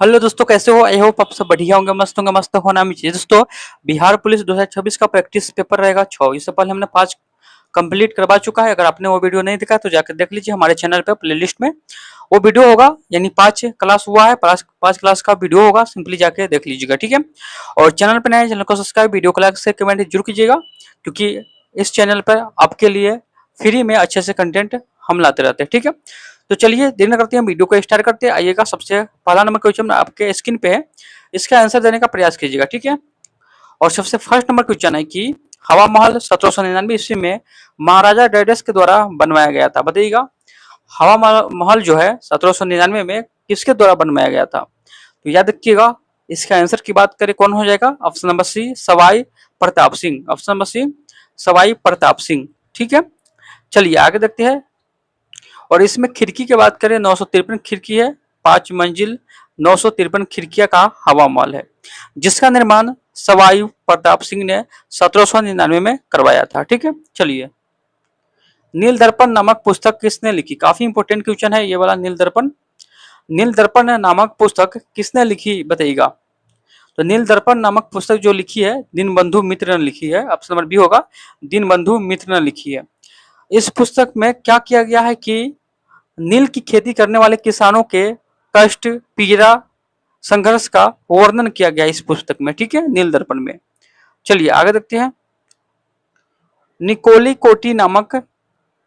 Hello दोस्तों, कैसे हो? आई होप आप सब बढ़िया होंगे, मस्त होना भी चाहिए। दोस्तों, बिहार पुलिस 2026 का प्रैक्टिस पेपर रहेगा 6। इससे पहले हमने 5 कंप्लीट करवा चुका है। अगर आपने वो वीडियो नहीं देखा तो जाकर देख लीजिए हमारे चैनल पे प्लेलिस्ट में वो वीडियो होगा। यानी 5 क्लास हुआ है, 5 क्लास का वीडियो होगा, सिंपली जाके देख लीजिएगा, ठीक है। और चैनल पर नए, चैनल को सब्सक्राइब, वीडियो को लाइक से कमेंट जरूर कीजिएगा, क्योंकि इस चैनल पर आपके लिए फ्री में अच्छे से कंटेंट हम लाते रहते हैं, ठीक है। तो चलिए देर न करते हैं, वीडियो को स्टार्ट करते हैं। आइएगा, सबसे पहला नंबर क्वेश्चन आपके स्क्रीन पे है, इसका आंसर देने का प्रयास कीजिएगा, ठीक है। और सबसे फर्स्ट नंबर क्वेश्चन है कि हवा महल 1799 ईस्वी में महाराजा डायडस के द्वारा बनवाया गया था। बताइएगा, हवा महल जो है 1799 में किसके द्वारा बनवाया गया था? तो याद रखिएगा, इसका आंसर की बात करें कौन हो जाएगा? Option number C, Sawai Pratap Singh. Option number C, Sawai Pratap Singh, ठीक है। चलिए आगे देखते हैं। और इसमें खिड़की की बात करें, 953 खिड़की है, 5 मंजिल 953 खिड़कियां का हवा महल है, जिसका निर्माण सवाई प्रताप सिंह ने 1799 में करवाया था, ठीक है। चलिए, नील दर्पण नामक पुस्तक किसने लिखी? काफी इंपोर्टेंट क्वेश्चन है ये वाला। नील दर्पण नामक पुस्तक किसने लिखी, बताइएगा। तो नील दर्पण नामक पुस्तक जो लिखी है, दीनबंधु मित्र ने लिखी है। ऑप्शन नंबर बी होगा, दीनबंधु मित्र ने लिखी है। इस पुस्तक में क्या किया गया है कि नील की खेती करने वाले किसानों के कष्ट, पीड़ा, संघर्ष का वर्णन किया गया इस पुस्तक में, ठीक है, नील दर्पण में। चलिए आगे देखते हैं। निकोली कोटी नामक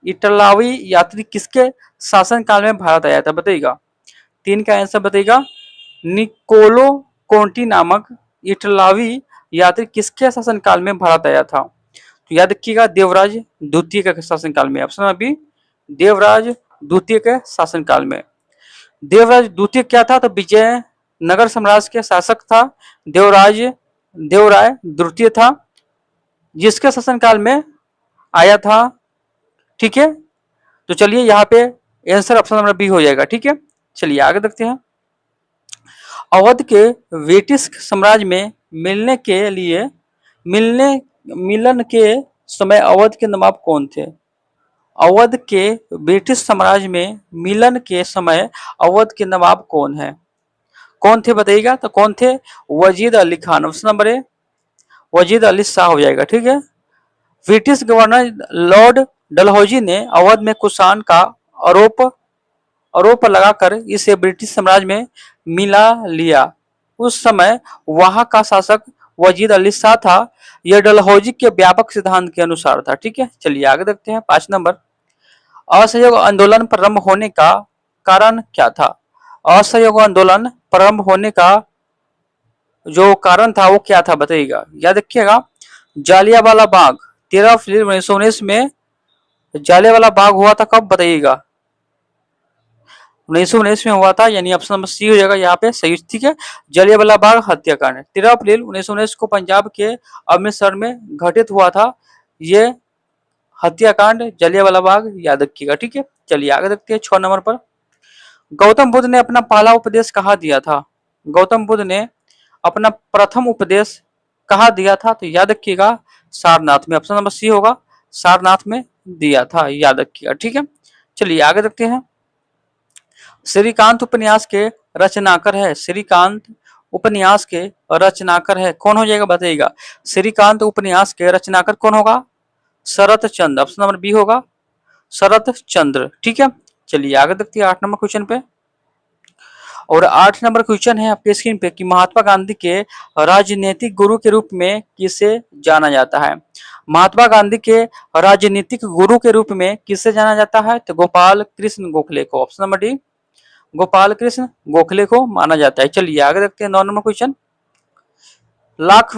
इटलावी यात्री किसके शासनकाल में भारत आया था? बताइएगा, 3 का आंसर बताइएगा। निकोलो कोंटी नामक इटलावी यात्री किसके शासनकाल में भारत आया था? तो याद रखिएगा, देवराज द्वितीय के शासनकाल में। ऑप्शन बी, देवराज द्वितीय के शासनकाल में। देवराज द्वितीय क्या था? तो विजय नगर साम्राज्य के शासक था। देवराय द्वितीय था, जिसके शासनकाल में आया था, ठीक है। तो चलिए यहाँ पे आंसर ऑप्शन नंबर बी हो जाएगा, ठीक है। चलिए आगे देखते हैं। अवध के ब्रिटिश साम्राज्य में मिलन के समय अवध के नवाब कौन थे? अवध के ब्रिटिश साम्राज्य में मिलन के समय अवध के नवाब कौन थे बताइएगा। तो कौन थे? Wajid Ali Khan. Option number A, Wajid Ali Shah हो जाएगा, ठीक है। ब्रिटिश गवर्नर लॉर्ड डलहौजी ने अवध में कुषाण का आरोप लगाकर इसे ब्रिटिश साम्राज्य में मिला लिया। उस समय वहां का शासक वजीद अली शाह था। यह डलहौजी के व्यापक सिद्धांत के अनुसार था, ठीक है। चलिए आगे देखते हैं। 5 नंबर, असहयोग आंदोलन प्रारंभ होने का कारण क्या था? असहयोग आंदोलन प्रारंभ होने का जो कारण था वो क्या था बताइएगा। याद रखिएगा, जालियांवाला बाग, 13 अप्रैल 1919 में जालियांवाला बाग हुआ था। कब बताइएगा? 1919 में हुआ था, यानी ऑप्शन नंबर सी हो जाएगा यहाँ पे सही, ठीक है। जालियांवाला बाग हत्याकांड 13 अप्रैल 1919 को पंजाब के अमृतसर में घटित हुआ था। ये हत्याकांड जालियांवाला बाग, याद रखिएगा, ठीक है। चलिए आगे देखते हैं। 6 नंबर पर, गौतम बुद्ध ने अपना पहला उपदेश कहाँ दिया था? गौतम बुद्ध ने अपना प्रथम उपदेश कहाँ दिया था? तो याद रखिएगा, सारनाथ में। ऑप्शन नंबर सी होगा, सारनाथ में दिया था, याद रखिएगा, ठीक है। चलिए आगे देखते हैं। श्रीकांत उपन्यास के रचनाकार है। श्रीकांत उपन्यास के रचनाकार है, कौन हो जाएगा बताइएगा। श्रीकांत उपन्यास के रचनाकार कौन होगा? शरत चंद्र। ऑप्शन नंबर बी होगा, शरत चंद्र, ठीक है। चलिए आगे देखते हैं 8 नंबर क्वेश्चन पे। और 8 नंबर क्वेश्चन है आपके स्क्रीन पे कि महात्मा गांधी के राजनीतिक गुरु के रूप में किसे जाना जाता है? महात्मा गांधी के राजनीतिक गुरु के रूप में किसे जाना जाता है? तो गोपाल कृष्ण गोखले को। Option number D, Gopal Krishna Gokhale को माना जाता है। चलिए आगे देखते हैं 9 नंबर क्वेश्चन। लाख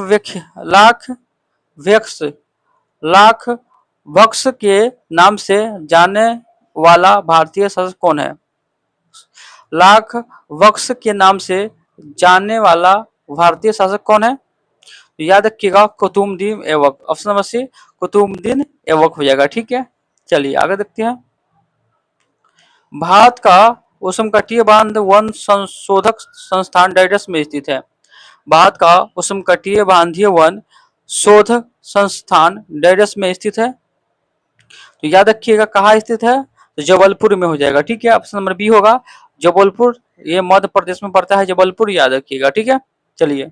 व्यक्ष लाख बक्स के नाम से जाने वाला भारतीय शासक कौन है? लाख बक्स के नाम से जाने वाला भारतीय शासक कौन है? तो याद रखिएगा, Qutubuddin Aibak. Option number C, Qutubuddin Aibak हो जाएगा, ठीक है। चलिए आगे देखते हैं। भारत का उष्णकटिबंधीय बांध वन संशोधक संस्थान डायडस में स्थित है। भारत का उष्णकटिबंधीय बांधीय वन शोध संस्थान डायडस में स्थित है। तो याद रखिएगा कहाँ स्थित है? तो जबलपुर में हो जाएगा, ठीक है। ऑप्शन नंबर बी होगा, जबलपुर ये मध्य प्रदेश में पड़ता है, जबलपुर, याद रखिएगा, ठीक है। चलिए,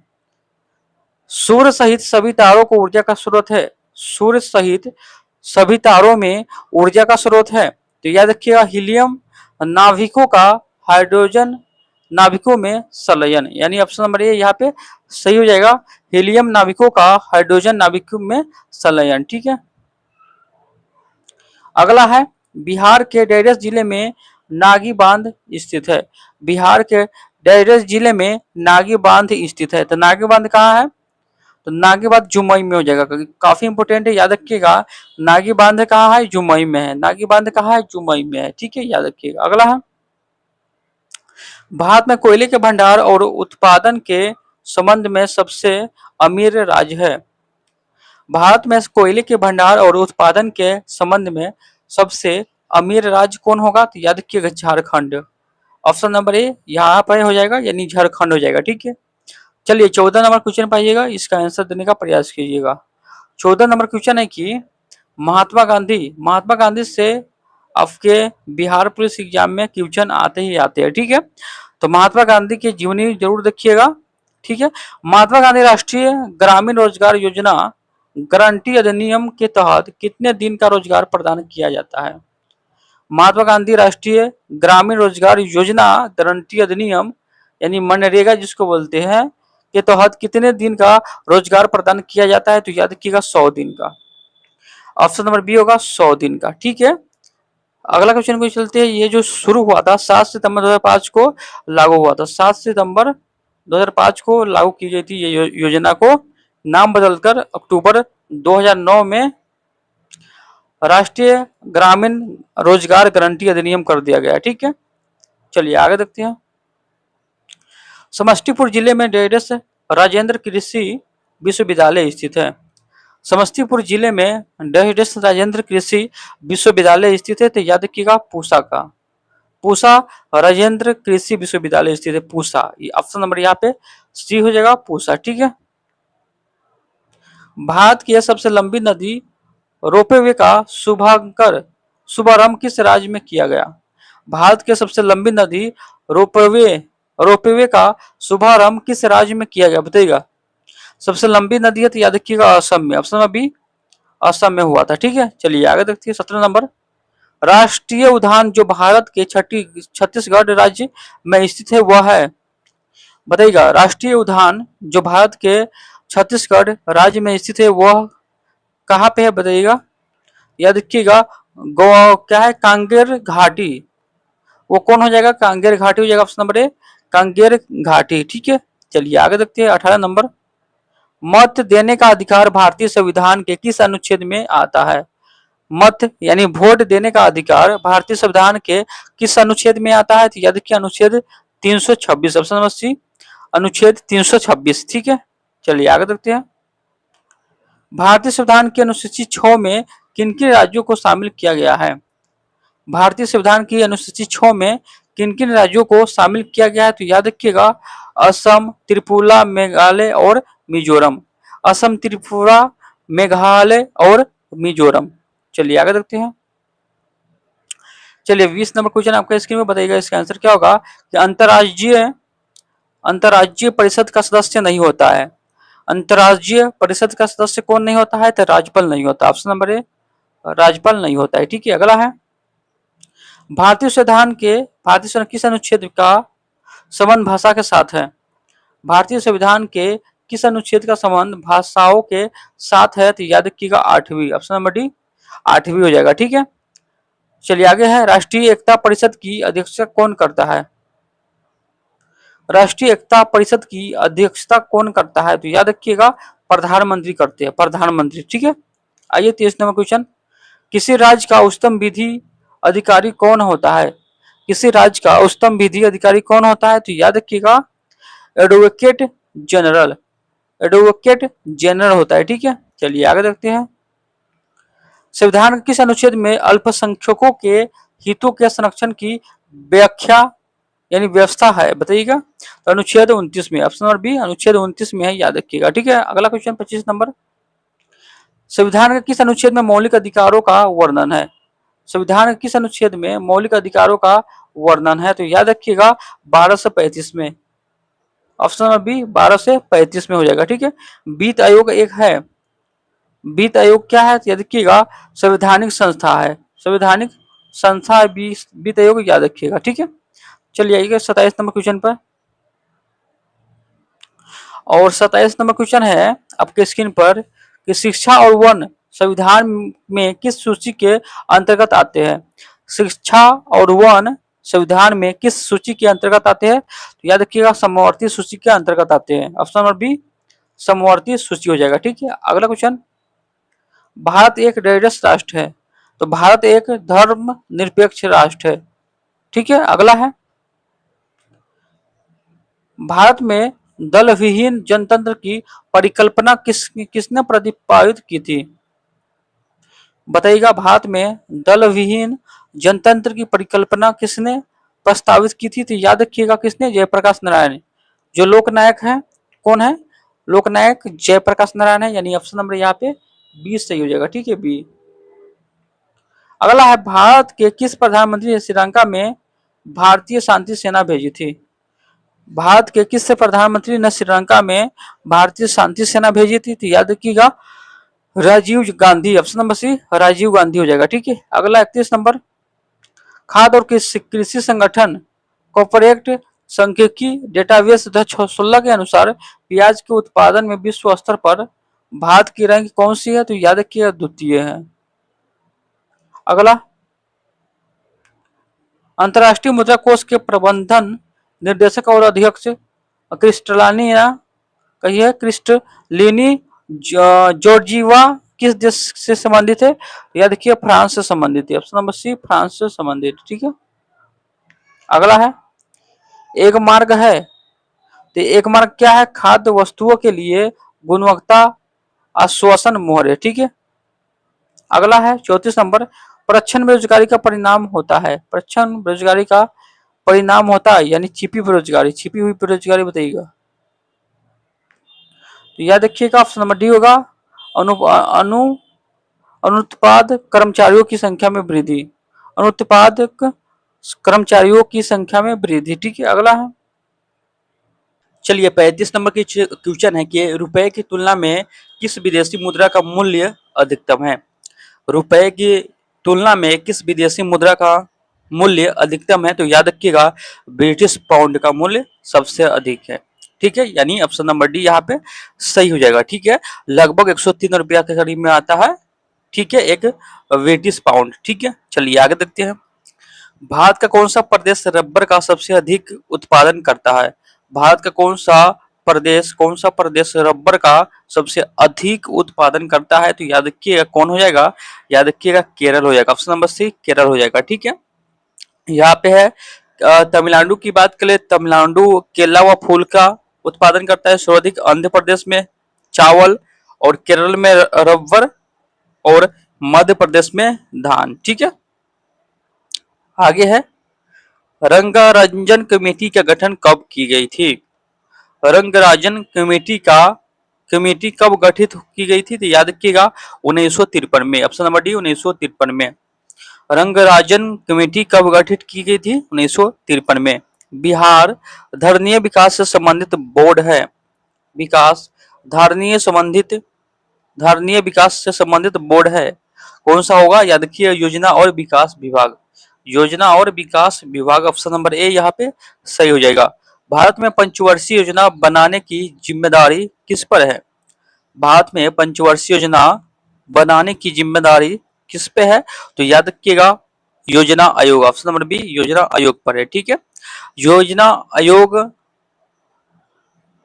सूर्य सहित सभी तारों को ऊर्जा का स्रोत है। सूर्य सहित सभी तारों में ऊर्जा का स्रोत है, तो याद रखिएगा हीलियम। नाभिकों का हाइड्रोजन नाभिकों में संलयन, यानी ऑप्शन नंबर ए यहाँ पे सही हो जाएगा। हीलियम नाभिकों का हाइड्रोजन नाभिकों में संलयन, ठीक है। अगला है, बिहार के डैरेस जिले में नागी बांध स्थित है। बिहार के डैरेस जिले में नागी बांध स्थित है, तो नागी बांध कहाँ है? तो नागी बांध जुमई में हो जाएगा, काफी इंपोर्टेंट है, याद रखिएगा। नागी बांध कहाँ है? जुमई में है। नागी बांध कहाँ है? जुमई में है, ठीक है, याद रखिएगा। अगला है, भारत में कोयले के भंडार और उत्पादन के संबंध में सबसे अमीर राज्य है। भारत में कोयले के भंडार और उत्पादन के संबंध में सबसे अमीर राज्य कौन होगा? तो याद रखिएगा झारखंड। ऑप्शन नंबर ए यहाँ पर हो जाएगा, यानी झारखंड हो जाएगा, ठीक है। चलिए 14 नंबर क्वेश्चन पाइएगा, इसका आंसर देने का प्रयास कीजिएगा। 14 नंबर क्वेश्चन है कि महात्मा गांधी से आपके बिहार पुलिस एग्जाम में क्वेश्चन आते ही आते हैं, ठीक है। तो महात्मा गांधी की जीवनी जरूर देखिएगा, ठीक है। महात्मा गांधी राष्ट्रीय ग्रामीण रोजगार योजना गारंटी अधिनियम के तहत कितने दिन का रोजगार प्रदान किया जाता है? महात्मा गांधी राष्ट्रीय ग्रामीण रोजगार योजना गारंटी अधिनियम यानी मनरेगा जिसको बोलते हैं के तहत कितने दिन का रोजगार प्रदान किया जाता है? तो याद रखिएगा 100 दिन का। ऑप्शन नंबर बी होगा 100 दिन का, ठीक है। अगला क्वेश्चन को चलते हैं। ये जो शुरू हुआ था 7 सितंबर 2005 को लागू हुआ था। 7 सितंबर 2005 को लागू की गई थी ये योजना को नाम बदलकर अक्टूबर 2009 में राष्ट्रीय ग्रामीण रोजगार गारंटी अधिनियम कर दिया गया, ठीक है। चलिए आगे देखते हैं। समस्तीपुर जिले में डेरेस राजेंद्र कृषि विश्वविद्यालय स्थित है। समस्तीपुर जिले में डेरेस राजेंद्र कृषि विश्वविद्यालय स्थित है, तो याद रखिएगा पूसा का। पूसा राजेंद्र कृषि विश्वविद्यालय स्थित है, पूसा। ये ऑप्शन नंबर यहाँ पे सी हो जाएगा, पूसा, ठीक है। भारत की सबसे लंबी नदी रोपवे का शुभारंभ किस राज्य में किया गया? भारत की सबसे लंबी नदी रोपवे का शुभारंभ किस राज्य में किया गया, बताइएगा। सबसे लंबी नदी है तो याद रखिएगा असम में। ऑप्शन नंबर बी असम में हुआ था, ठीक है। चलिए आगे देखते हैं। 17 नंबर, राष्ट्रीय उद्यान जो भारत के छत्तीसगढ़ राज्य में स्थित है वह है, बताइएगा। राष्ट्रीय उद्यान जो भारत के छत्तीसगढ़ राज्य में स्थित है वह कहाँ पे है, बताइएगा। याद रखिएगा क्या है? कांगेर घाटी। वो कौन हो जाएगा? कांगेर घाटी हो जाएगा, ऑप्शन नंबर ए कांगेर घाटी, ठीक है। चलिए आगे देखते हैं। 18 नंबर, मत देने का अधिकार भारतीय संविधान के किस अनुच्छेद में आता है? मत यानी वोट देने का अधिकार भारतीय संविधान के किस अनुच्छेद में आता है? तो याद रखिए अनुच्छेद 326, ऑप्शन नंबर सी अनुच्छेद 326, ठीक है। चलिए आगे देखते हैं। भारतीय संविधान की अनुसूची 6 में किन किन राज्यों को शामिल किया गया है? भारतीय संविधान की अनुसूची 6 में किन किन राज्यों को शामिल किया गया है? तो याद रखिएगा असम, त्रिपुरा, मेघालय और मिजोरम। असम, त्रिपुरा, मेघालय और मिजोरम। चलिए आगे देखते हैं। चलिए 20 नंबर क्वेश्चन आपका स्क्रीन में बताइएगा, इसका आंसर क्या होगा कि अंतरराज्यीय परिषद का सदस्य नहीं होता है। अंतरराज्यीय परिषद का सदस्य कौन नहीं होता है? तो राज्यपाल नहीं होता। ऑप्शन नंबर ए राज्यपाल नहीं होता है, ठीक है। अगला है, भारतीय संविधान किस अनुच्छेद का संबंध भाषा के साथ है? भारतीय संविधान के किस अनुच्छेद का संबंध भाषाओं के साथ है? तो याद रखिएगा 8वीं, ऑप्शन नंबर डी 8वीं हो जाएगा, ठीक है। चलिए आगे है, राष्ट्रीय एकता परिषद की अध्यक्षता कौन करता है? राष्ट्रीय एकता परिषद की अध्यक्षता कौन करता है? तो याद रखिएगा प्रधानमंत्री करते हैं, प्रधानमंत्री, ठीक है। आइए 23 नंबर क्वेश्चन, किसी राज्य का उच्चतम विधि अधिकारी कौन होता है? किसी राज्य का उच्चतम विधि अधिकारी कौन होता है? तो याद रखिएगा एडवोकेट जनरल, एडवोकेट जनरल होता है, ठीक है। चलिए आगे देखते हैं। संविधान के किस अनुच्छेद में अल्पसंख्यकों के हितों के संरक्षण की व्याख्या यानी व्यवस्था है, बताइएगा। तो अनुच्छेद 29 में, ऑप्शन नंबर बी अनुच्छेद 29 में है, याद रखिएगा, ठीक है। अगला क्वेश्चन 25 नंबर, संविधान के किस अनुच्छेद में मौलिक अधिकारों का वर्णन है? संविधान के किस अनुच्छेद में मौलिक अधिकारों का वर्णन है, तो याद रखिएगा 12 से 35 में। ऑप्शन नंबर बी 12 से 35 में हो जाएगा। ठीक है, वित्त आयोग एक है, वित्त आयोग क्या है, याद रखिएगा संवैधानिक संस्था है, संवैधानिक संस्था है वित्त आयोग, याद रखिएगा। ठीक है, चलिए आइएगा 27 नंबर क्वेश्चन पर। और 27 नंबर क्वेश्चन है आपके स्क्रीन पर कि शिक्षा और वन संविधान में किस सूची के अंतर्गत आते हैं। शिक्षा और वन संविधान में किस सूची के अंतर्गत आते हैं, तो याद रखिएगा समवर्ती सूची के अंतर्गत आते हैं। ऑप्शन नंबर बी समवर्ती सूची हो जाएगा। ठीक है, अगला क्वेश्चन, भारत एक डेढ़ राष्ट्र है, तो भारत एक धर्म निरपेक्ष राष्ट्र है। ठीक है, अगला है, भारत में दल विहीन जनतंत्र की परिकल्पना किसने प्रतिपादित की थी। बताइएगा, भारत में दल विहीन जनतंत्र की परिकल्पना किसने प्रस्तावित की थी, तो याद रखिएगा किसने, जयप्रकाश नारायण। जो लोकनायक है कौन है, लोकनायक जयप्रकाश नारायण है, यानी ऑप्शन नंबर यहाँ पे बी सही हो जाएगा। ठीक है, बी। अगला है, भारत के किस प्रधानमंत्री ने श्रीलंका में भारतीय शांति सेना भेजी थी। भारत के किस प्रधानमंत्री ने श्रीलंका में भारतीय शांति सेना भेजी थी, तो याद रखिएगा Rajiv Gandhi. Option number C Rajiv Gandhi हो जाएगा। ठीक है, अगला 31 नंबर, खाद्य और कृषि संगठन कॉर्पोरेट सांख्यिकी डेटाबेस 2016 के अनुसार प्याज के उत्पादन में विश्व स्तर पर भारत की रैंक कौन सी है, तो याद रखिएगा द्वितीय है। अगला, अंतर्राष्ट्रीय मुद्रा कोष के प्रबंधन निर्देशक और अध्यक्ष क्रिस्टलानिया कहिए क्रिस्टलिनी जॉर्जीवा किस देश से संबंधित है, याद रखिए फ्रांस से संबंधित है। ऑप्शन नंबर सी फ्रांस से संबंधित। ठीक है, अगला है, एक मार्ग है, तो एक मार्ग क्या है, खाद्य वस्तुओं के लिए गुणवत्ता आश्वासन मोहर है। ठीक है, अगला है 34 नंबर, प्रच्छन्न बेरोजगारी का परिणाम होता है, प्रच्छन्न बेरोजगारी का परिणाम होता है यानी छिपी बेरोजगारी, छिपी हुई बेरोजगारी बताइएगा, तो याद रखिएगा ऑप्शन नंबर डी होगा अनुत्पाद कर्मचारियों की संख्या में वृद्धि, अनुत्पादक कर्मचारियों की संख्या में वृद्धि। ठीक है, अगला है, चलिए 35 नंबर की क्वेश्चन है कि रुपए की तुलना में किस विदेशी मुद्रा का मूल्य अधिकतम है। रुपए की तुलना में किस विदेशी मुद्रा का मूल्य अधिकतम है, तो याद रखिएगा ब्रिटिश पाउंड का मूल्य सबसे अधिक है। ठीक है, यानी ऑप्शन नंबर डी यहाँ पे सही हो जाएगा। ठीक है, लगभग 103 रुपया के करीब में आता है। ठीक है, एक ब्रिटिश पाउंड। ठीक है, चलिए आगे देखते हैं, भारत का कौन सा प्रदेश रबर का सबसे अधिक उत्पादन करता है। भारत का कौन सा प्रदेश रबर का सबसे अधिक उत्पादन करता है, तो याद रखिएगा कौन हो जाएगा, याद रखिएगा केरल हो जाएगा। ऑप्शन नंबर सी केरल हो जाएगा। ठीक है, यहाँ पे है तमिलनाडु की बात करें, तमिलनाडु केला व फूल का उत्पादन करता है सर्वाधिक, आंध्र प्रदेश में चावल और केरल में रबर और मध्य प्रदेश में धान। ठीक है, आगे है, रंगारंजन कमेटी का गठन कब की गई थी। रंगारंजन कमेटी कब गठित की गई थी, तो याद रखिएगा 1953 में। ऑप्शन नंबर डी 1953 में। रंगारंजन कमेटी कब गठित की गई थी, 1953 में। बिहार धरणीय विकास से संबंधित बोर्ड है, विकास धारणीय विकास से संबंधित बोर्ड है, कौन सा होगा, याद रखिए योजना और विकास विभाग, योजना और विकास विभाग। ऑप्शन नंबर ए यहाँ पे सही हो जाएगा। भारत में पंचवर्षीय योजना बनाने की जिम्मेदारी किस पर है। भारत में पंचवर्षीय योजना बनाने की जिम्मेदारी किस पे है, तो याद रखिएगा योजना आयोग। ऑप्शन नंबर बी योजना आयोग पर है। ठीक है, योजना आयोग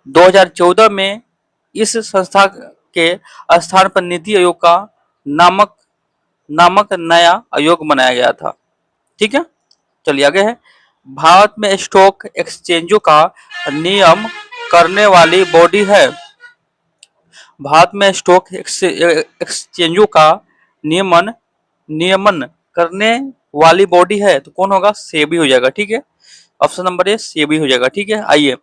2014 में इस संस्था के स्थान पर नीति आयोग का नामक नया आयोग बनाया गया था। ठीक है, चलिए आगे है, भारत में स्टॉक एक्सचेंजों का नियम करने वाली बॉडी है। भारत में स्टॉक एक्सचेंजों का नियमन करने वाली बॉडी है, तो कौन होगा, सेबी हो जाएगा। ठीक है, ऑप्शन नंबर ए सेबी हो जाएगा। ठीक है, आइए,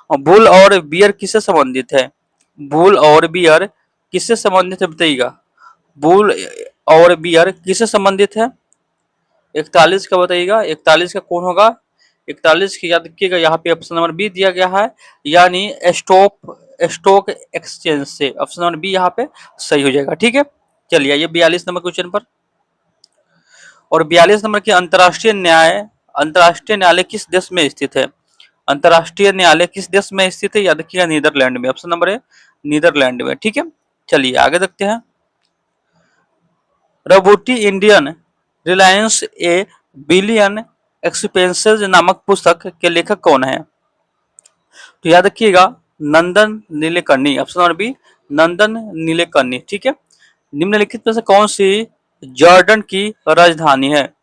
बुल और बियर किससे संबंधित है। बुल और बियर किससे संबंधित है बताइएगा, बुल और बियर किससे संबंधित है, 41 का बताइएगा, 41 का कौन होगा? 41 की याद रखिएगा, यहाँ पे ऑप्शन नंबर बी दिया गया है, यानी स्टॉक एक्सचेंज से। ऑप्शन नंबर बी यहाँ पे सही हो जाएगा। ठीक है, चलिए ये 42 नंबर क्वेश्चन पर। और 42 नंबर की अंतर्राष्ट्रीय न्यायालय किस देश में स्थित है? अंतर्राष्ट्रीय न्यायालय किस देश में स्थित है? याद रखिएगा नीदरलैंड में। ऑप्शन नंबर है नीदरलैंड में। ठीक है, चलिए आगे देखते हैं। Rebooting Indian reliance a billion expenses नामक पुस्तक के लेखक कौन है? तो याद रखिएगा Nandan Nilekani. Option number B Nandan Nilekani. ठीक है, निम्नलिखित में से कौन सी जॉर्डन की राजधानी है?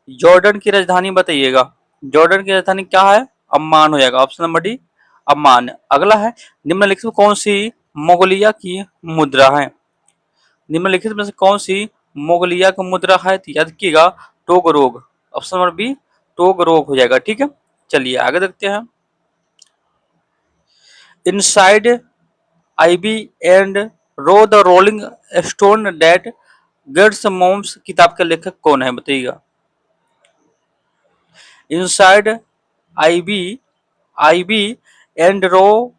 जॉर्डन की राजधानी बताइएगा। जॉर्डन की राजधानी क्या है? अम्मान हो जाएगा। Option number D Amman. अगला है निम्नलिखित में कौन सी मोगलिया की मुद्रा है? निम्नलिखित में से कौन सी मोगलिया की मुद्रा है? तो याद रखिएगा Togrog. Option number B Togrog हो जाएगा। ठीक है, चलिए आगे देखते हैं। इनसाइड आईबी एंड रो the rolling stone that gets moss किताब के लेखक कौन है? बताइएगा। इनसाइड आईबी आईबी एंड रो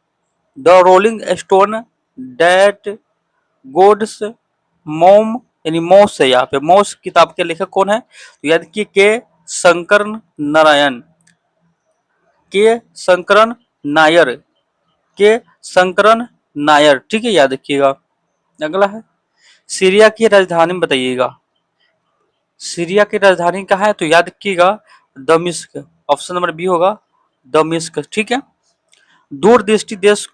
the rolling stone that gods moss, यानी मोस है यहाँ पे। मोस किताब के लेखक कौन है? तो याद रखिए के शंकरन नारायण। के शंकरन नायर। के शंकरन नायर। ठीक है, याद रखिएगा। अगला है सीरिया की राजधानी बताइएगा। सीरिया की राजधानी कहाँ है? तो याद रखिएगा दमिश्क। ऑप्शन नंबर बी होगा दमिश्क। ठीक है, दूरदृष्टि दोष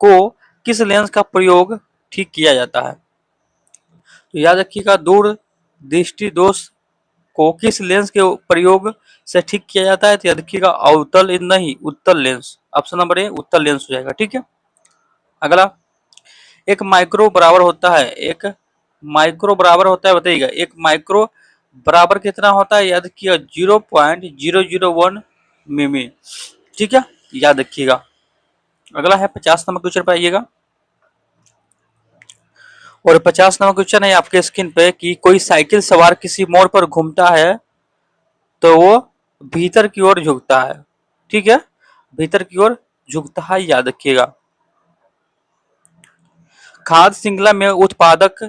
को किस लेंस का प्रयोग ठीक किया जाता है? तो याद रखिएगा दूर दृष्टि दोष को किस लेंस के प्रयोग से ठीक किया जाता है? तो याद रखिएगा अवतल नहीं उत्तल लेंस। ऑप्शन नंबर ए उत्तल लेंस हो जाएगा। ठीक है, अगला एक माइक्रो बराबर होता है, एक माइक्रो बराबर होता है बताइएगा। एक माइक्रो बराबर कितना होता है? याद रखिएगा 0.001 मिमी। ठीक है, याद रखिएगा। अगला है 50 नंबर क्वेश्चन पर आइएगा। और 50 नंबर क्वेश्चन है आपके स्क्रीन पे कि कोई साइकिल सवार किसी मोड़ पर घूमता है तो वो भीतर की ओर झुकता है। ठीक है, भीतर की ओर झुकता है, याद रखिएगा। खाद्य श्रृंखला में उत्पादक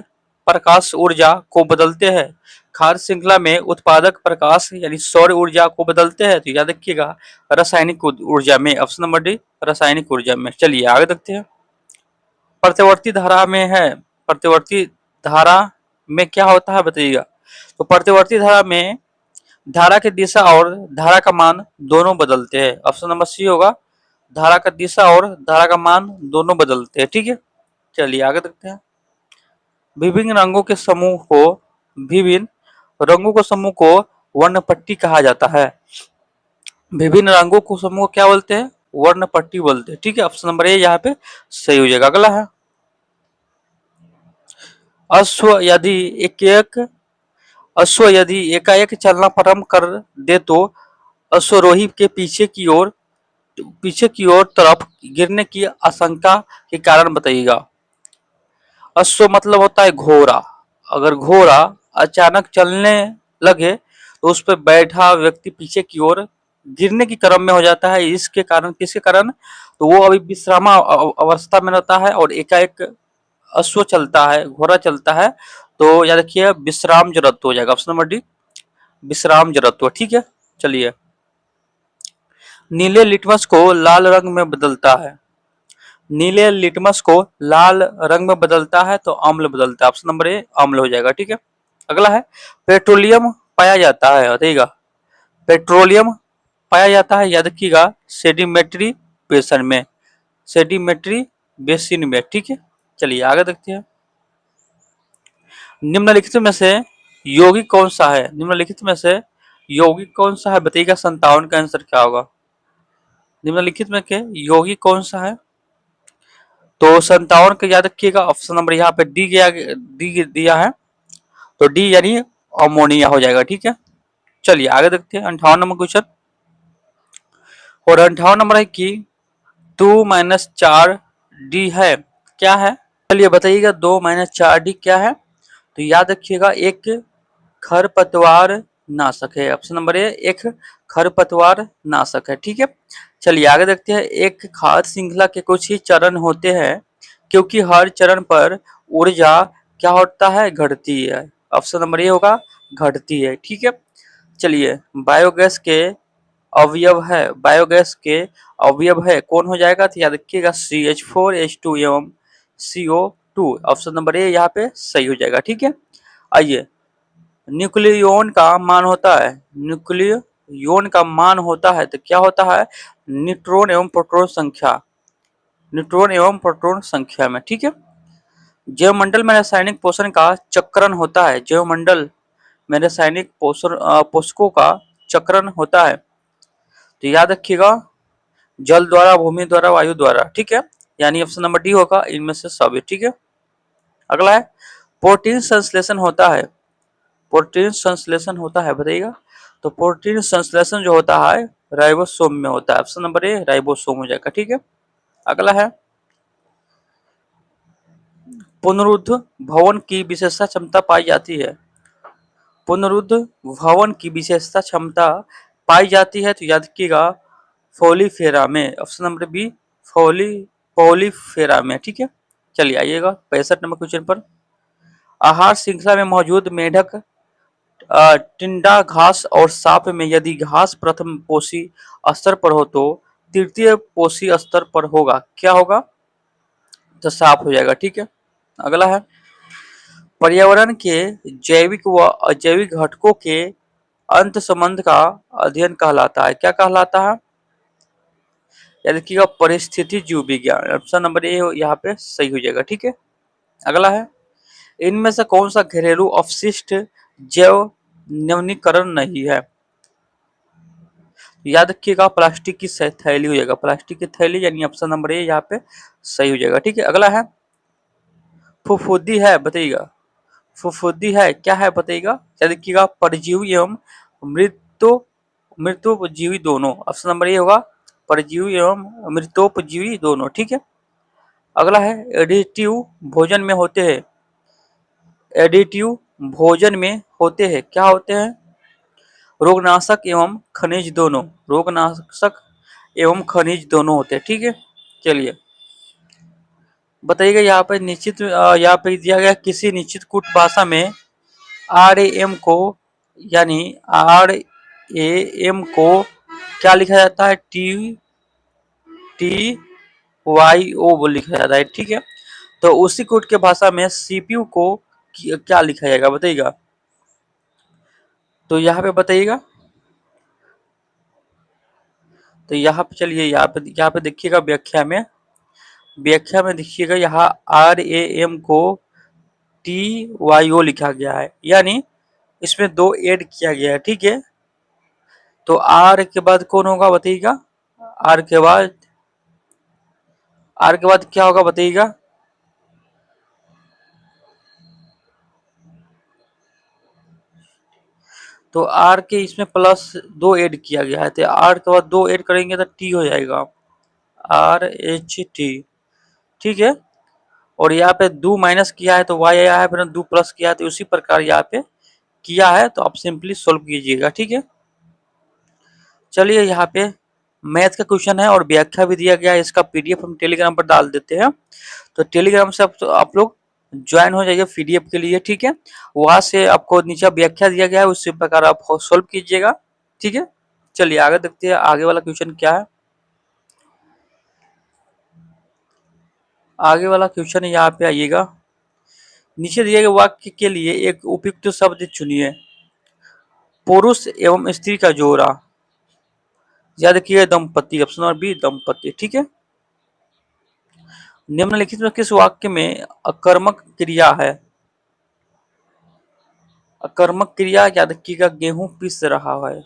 प्रकाश ऊर्जा को बदलते हैं। खाद्य श्रृंखला में उत्पादक प्रकाश यानी सौर ऊर्जा को बदलते हैं, तो याद रखिएगा रासायनिक ऊर्जा में। ऑप्शन नंबर डी रासायनिक ऊर्जा में। चलिए आगे देखते हैं। प्रतिवर्ती धारा में है, प्रतिवर्ती धारा में क्या होता है बताइएगा। तो प्रतिवर्ती धारा में धारा की दिशा और धारा का मान दोनों बदलते हैं। ऑप्शन नंबर सी होगा धारा का दिशा और धारा का मान दोनों बदलते हैं। ठीक है, चलिए आगे देखते हैं। विभिन्न रंगों के समूह को विभिन्न रंगों के समूह को वर्णपट्टी कहा जाता है। विभिन्न रंगों को समूह क्या बोलते हैं? वर्णपट्टी बोलते हैं। ठीक है, ऑप्शन नंबर ए यहाँ पे सही हो जाएगा। अगला है अश्व यदि एकाएक चलना प्रारंभ कर दे तो अश्वरोही के पीछे की ओर तरफ गिरने की आशंका के कारण बताइएगा। अश्व मतलब होता है घोड़ा। अगर घोड़ा अचानक चलने लगे तो उस पर बैठा व्यक्ति पीछे की ओर गिरने की क्रम में हो जाता है। इसके कारण किसके कारण? तो वो अभी विश्राम अवस्था में रहता है और एकाएक अश्व चलता है, घोड़ा चलता है, तो याद रखिए विश्राम जड़त्व हो जाएगा। ऑप्शन नंबर डी विश्राम जड़त्व। ठीक है, चलिए नीले लिटमस को लाल रंग में बदलता है। नीले लिटमस को लाल रंग में बदलता है तो अम्ल बदलता है। ऑप्शन नंबर ए अम्ल हो जाएगा। ठीक है, अगला है पेट्रोलियम पाया जाता है बताइएगा। पेट्रोलियम पाया जाता है, याद रखिएगा सेडिमेंट्री बेसन में, सेडिमेंट्री बेसिन में। ठीक है, चलिए आगे देखते हैं। निम्नलिखित में से यौगिक कौन सा है? निम्नलिखित में से यौगिक कौन सा है बताइएगा। 57 का आंसर क्या होगा? निम्नलिखित में के यौगिक कौन सा है? तो 57 का याद रखिएगा ऑप्शन नंबर यहाँ पे डी दिया है, तो डी यानी अमोनिया हो जाएगा। ठीक है, चलिए आगे देखते हैं 58 नंबर क्वेश्चन। और 58 नंबर है कि 2 - 4 डी है, क्या है? चलिए बताइएगा 2 - 4 डी क्या है? तो याद रखिएगा एक खरपतवार नाशक है। ऑप्शन नंबर ए एक खरपतवार नाशक है। ठीक है, चलिए आगे देखते हैं। एक खाद्य श्रृंखला के कुछ ही चरण होते हैं क्योंकि हर चरण पर ऊर्जा क्या होता है, घटती है। ऑप्शन नंबर ए होगा घटती है। ठीक है, चलिए बायोगैस के अवयव है, बायोगैस के अवयव है कौन हो जाएगा, तो याद रखिएगा CH4H2 एवं CO2। ऑप्शन नंबर ए यहाँ पे सही हो जाएगा। ठीक है, आइए न्यूक्लियन का मान होता है, न्यूक्लियन का मान होता है तो क्या होता है, न्यूट्रॉन एवं प्रोटॉन संख्या, न्यूट्रॉन एवं प्रोटॉन संख्या में। ठीक है, जैवमंडल में रासायनिक पोषण का चक्रण होता है, जैवमंडल में रासायनिक पोषकों का चक्रण होता है तो याद रखिएगा जल द्वारा, भूमि द्वारा, वायु द्वारा। ठीक है, यानी ऑप्शन नंबर डी होगा इनमें से सभी। ठीक है, अगला है प्रोटीन संश्लेषण होता है, प्रोटीन संश्लेषण होता है बताइएगा, तो प्रोटीन संश्लेषण जो होता है राइबोसोम में होता है। ऑप्शन नंबर ए राइबोसोम हो जाएगा। ठीक है, अगला है पुनरुद्ध भवन की विशेषता क्षमता पाई जाती है, पुनरुद्ध भवन की विशेषता क्षमता पाई जाती है तो याद रखिएगा फोलिफेरा में। ऑप्शन नंबर बी पॉलीफेरा में। ठीक है, चलिए आइएगा 65 नंबर क्वेश्चन पर। आहार श्रृंखला में मौजूद मेढक, टिंडा घास और सांप में यदि घास प्रथम पोषी स्तर पर हो तो तृतीय पोषी स्तर पर होगा, क्या होगा, तो सांप हो जाएगा। ठीक है, अगला है पर्यावरण के जैविक व अजैविक घटकों के अंत संबंध का अध्ययन कहलाता है, क्या कहलाता है, याद रखिएगा परिस्थिति जीव विज्ञान। ऑप्शन नंबर ए यहाँ पे सही हो जाएगा। ठीक है, अगला है इनमें से कौन सा घरेलू अपशिष्ट जैव न्यूनीकरण नहीं है, याद रखिएगा प्लास्टिक की थैली हो जाएगा, प्लास्टिक की थैली, यानी ऑप्शन नंबर ए यहाँ पे सही हो जाएगा। ठीक है, अगला है फुफुदी है बताइएगा, फुफुदी है क्या है बताइएगा, याद रखिएगा परजीवी एवं मृतो मृतोपजीवी दोनों। ऑप्शन नंबर ए होगा परजीवी एवं मृतोपजीवी दोनों। ठीक है, अगला है एडिटिव भोजन में होते हैं, एडिटिव भोजन में होते हैं क्या होते हैं, रोगनाशक एवं खनिज दोनों, रोगनाशक एवं खनिज दोनों होते हैं। ठीक है, चलिए बताइएगा यहाँ पे निश्चित, यहाँ पे दिया गया किसी निश्चित कूट भाषा में RAM को, यानी RAM को क्या लिखा जाता है, TYO लिखा जाता है। ठीक है, तो उसी कोड के भाषा में CPU को क्या लिखा जाएगा बताइएगा, तो यहाँ पे बताइएगा, तो यहाँ पे चलिए यहाँ पे देखिएगा व्याख्या में देखिएगा यहाँ RAM को TYO लिखा गया है, यानी इसमें 2 ऐड किया गया है। ठीक है, तो R के बाद कौन होगा बताइएगा, R के बाद क्या होगा बताइएगा, तो R के इसमें प्लस 2 ऐड किया गया है, तो R के बाद 2 ऐड करेंगे तो T हो जाएगा, RH T। ठीक है, और यहाँ पे 2 माइनस किया है तो Y आया है, फिर 2 प्लस किया है तो उसी प्रकार यहाँ पे किया है, तो आप सिंपली सोल्व कीजिएगा। ठीक है, चलिए यहाँ पे मैथ का क्वेश्चन है और व्याख्या भी दिया गया है, इसका PDF हम टेलीग्राम पर डाल देते हैं, तो टेलीग्राम से आप लोग ज्वाइन हो जाइए PDF के लिए। ठीक है, वहां से आपको नीचे व्याख्या दिया गया है, उसी प्रकार आप सोल्व कीजिएगा। ठीक है, चलिए आगे देखते हैं आगे वाला क्वेश्चन क्या है। आगे वाला क्वेश्चन यहाँ पे आइएगा, नीचे दिए गए वाक्य के लिए एक उपयुक्त शब्द चुनिए, पुरुष एवं स्त्री का जोड़ा, याद रखिए दंपति। ऑप्शन नंबर बी दंपति। ठीक है, निम्नलिखित में किस वाक्य में अकर्मक क्रिया है, अकर्मक क्रिया याद रखिएगा गेहूं पीस रहा है,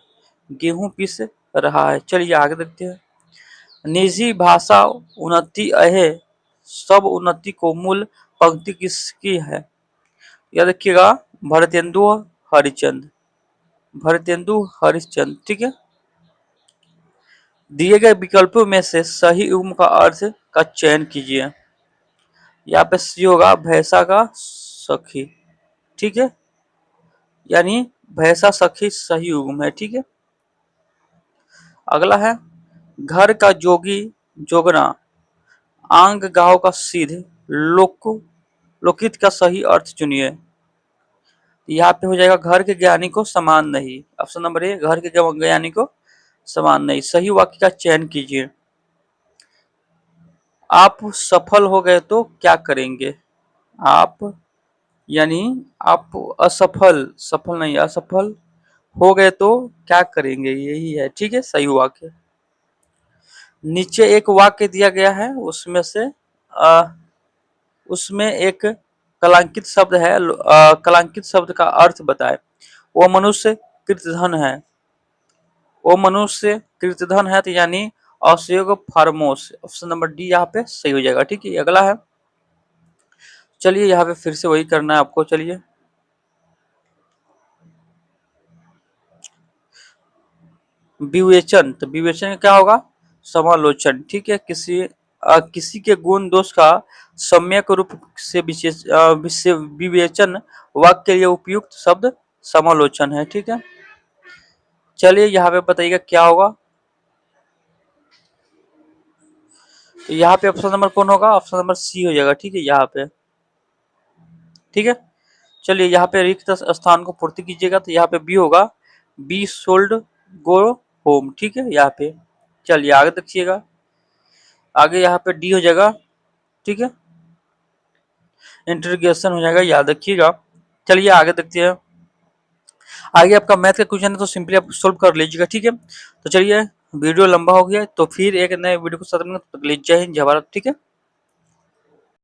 गेहूं पीस रहा है। चलिए आगे देखते हैं, निजी भाषा उन्नति अहे सब उन्नति को मूल पंक्ति किसकी है, याद रखिएगा भरतेंदु हरिश्चंद्र, भरतेंदु हरिश्चंद्र। ठीक है, दिए गए विकल्पों में से सही युग्म का अर्थ का चयन कीजिए, यहाँ पे सी होगा भैंसा का सखी। ठीक है, यानी भैंसा सखी सही उगम है, ठीक है। अगला है घर का जोगी जोगना आंग गांव का सिद्ध लोक लोकित का सही अर्थ चुनिए। यहाँ पे हो जाएगा घर के ज्ञानी को समान नहीं। ऑप्शन नंबर ए, घर के ज्ञानी को समान नहीं। सही वाक्य का चयन कीजिए। आप सफल हो गए तो क्या करेंगे? आप यानी आप असफल, सफल नहीं असफल हो गए तो क्या करेंगे, यही है, ठीक है सही वाक्य। नीचे एक वाक्य दिया गया है, उसमें से उसमें एक कलांकित शब्द है, कलांकित शब्द का अर्थ बताए। वो मनुष्य कृतधन है, वो मनुष्य कृतधन है, तो यानी असयोग फार्मोस। ऑप्शन नंबर डी यहाँ पे सही हो जाएगा, ठीक है। अगला है, चलिए यहाँ पे फिर से वही करना है आपको। चलिए विवेचन, तो विवेचन क्या होगा? समालोचन, ठीक है। किसी के गुण दोष का सम्यक रूप से विवेचन वाक्य के लिए उपयुक्त शब्द समालोचन है, ठीक है। चलिए यहाँ पे बताइएगा क्या होगा। तो यहाँ पे ऑप्शन नंबर कौन होगा? ऑप्शन नंबर सी हो जाएगा, ठीक है यहाँ पे, ठीक है। चलिए यहाँ पे रिक्त स्थान को पूर्ति कीजिएगा, तो यहाँ पे बी होगा, बी सोल्ड गो होम, ठीक है यहाँ पे। चलिए आगे देखिएगा, आगे यहाँ पे डी हो जाएगा, ठीक है, इंटरगेशन हो जाएगा, याद रखिएगा। चलिए आगे देखते हैं। आगे आपका मैथ का क्वेश्चन है, तो सिंपली आप सोल्व कर लीजिएगा, ठीक है। तो चलिए वीडियो लंबा हो गया, तो फिर एक नए वीडियो को साथ में जय हिंद जय भारत, ठीक है।